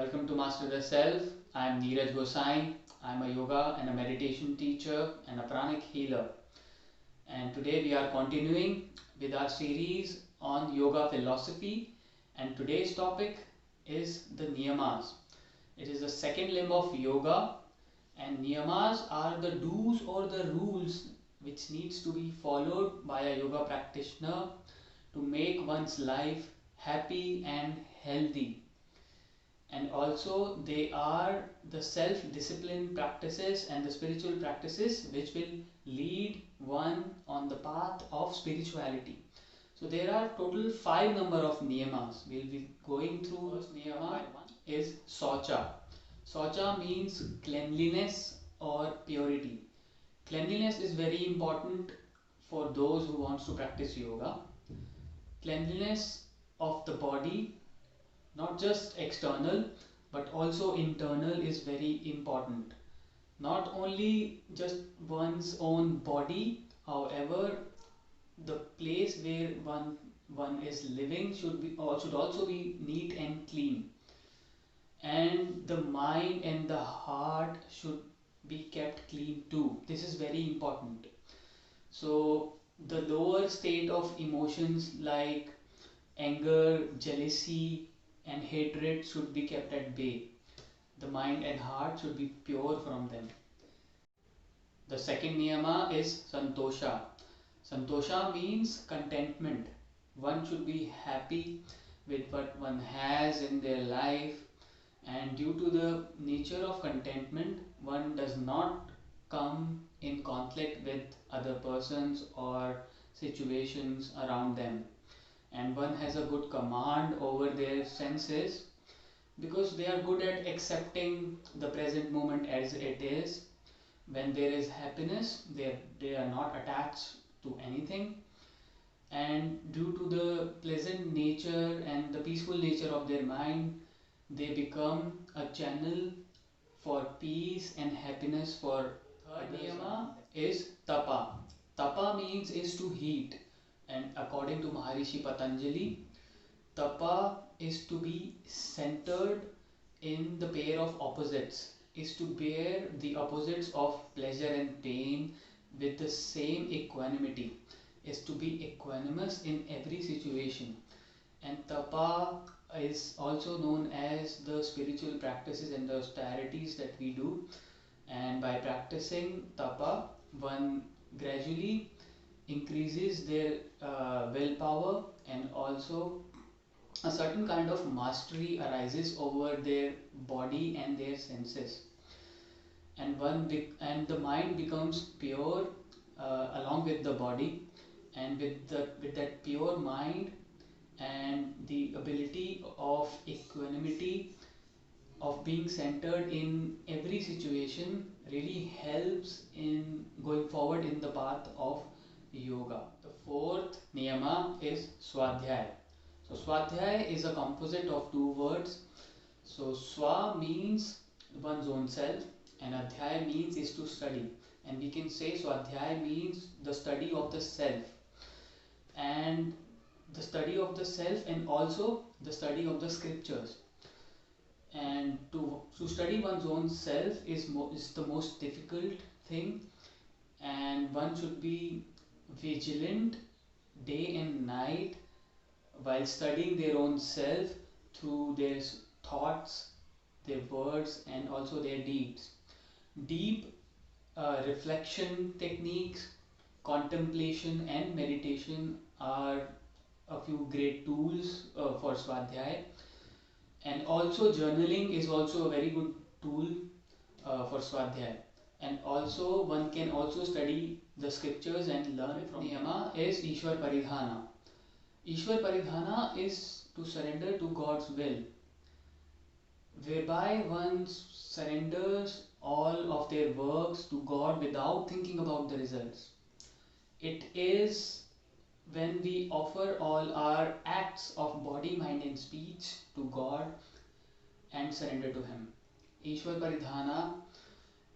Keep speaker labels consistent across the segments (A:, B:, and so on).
A: Welcome to Master the Self. I am Neeraj Gosai. I am a yoga and a meditation teacher and a pranic healer. And today we are continuing with our series on yoga philosophy. And today's topic is the niyamas. It is the second limb of yoga, and niyamas are the do's or the rules which needs to be followed by a yoga practitioner to make one's life happy and healthy. And also they are the self-discipline practices and the spiritual practices which will lead one on the path of spirituality. So there are total 5 of niyamas. We'll be going through. First niyama is Saucha. Saucha means cleanliness or purity. Cleanliness is very important for those who wants to practice yoga. Cleanliness of the body, not just external but also internal, is very important. Not only just one's own body, however, the place where one is living should also be neat and clean, and the mind and the heart should be kept clean too. This is very important. So the lower state of emotions like anger, jealousy, and hatred should be kept at bay. The mind and heart should be pure from them. The second niyama is Santosha. Santosha means contentment. One should be happy with what one has in their life, and due to the nature of contentment, one does not come in conflict with other persons or situations around them, and one has a good command over their senses because they are good at accepting the present moment as it is. When there is happiness, they are not attached to anything, and due to the pleasant nature and the peaceful nature of their mind, they become a channel for peace and happiness for others. Third niyama is Tapa. Tapa means is to heat, and according to Maharishi Patanjali, Tapa is to be centered in the pair of opposites, is to bear the opposites of pleasure and pain with the same equanimity, is to be equanimous in every situation. And Tapa is also known as the spiritual practices and the austerities that we do. And by practicing Tapa, one gradually increases their willpower, and also a certain kind of mastery arises over their body and their senses, and and the mind becomes pure along with the body, and with that pure mind and the ability of equanimity, of being centered in every situation, really helps in going forward in the path of yoga. The fourth niyama is Swadhyaya. So Swadhyaya is a composite of two words. So Swa means one's own self, and Adhyaya means is to study. And we can say Swadhyaya means the study of the self, and the study of the self, and also the study of the scriptures. And to study one's own self is the most difficult thing, and one should be vigilant day and night while studying their own self through their thoughts, their words, and also their deeds. Deep reflection techniques, contemplation, and meditation are a few great tools for Swadhyaya. And also journaling is also a very good tool for Swadhyaya. And also one can also study the scriptures and learn from niyama is Ishwar Paridhana. Ishwar Paridhana is to surrender to God's will, whereby one surrenders all of their works to God without thinking about the results. It is when we offer all our acts of body, mind, and speech to God and surrender to Him. Ishwar Paridhana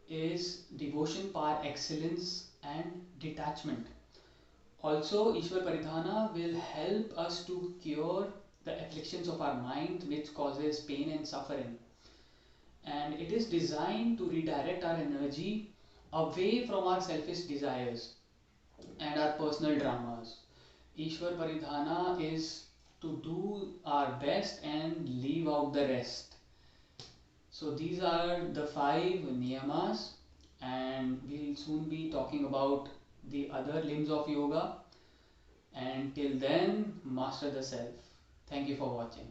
A: is devotion par excellence and detachment. Also, Ishwar Paridhana will help us to cure the afflictions of our mind which causes pain and suffering. and it is designed to redirect our energy away from our selfish desires and our personal dramas. Ishwar Paridhana is to do our best and leave out the rest. So these are the five niyamas, and we'll soon be talking about the other limbs of yoga. And till then, master the self. Thank you for watching.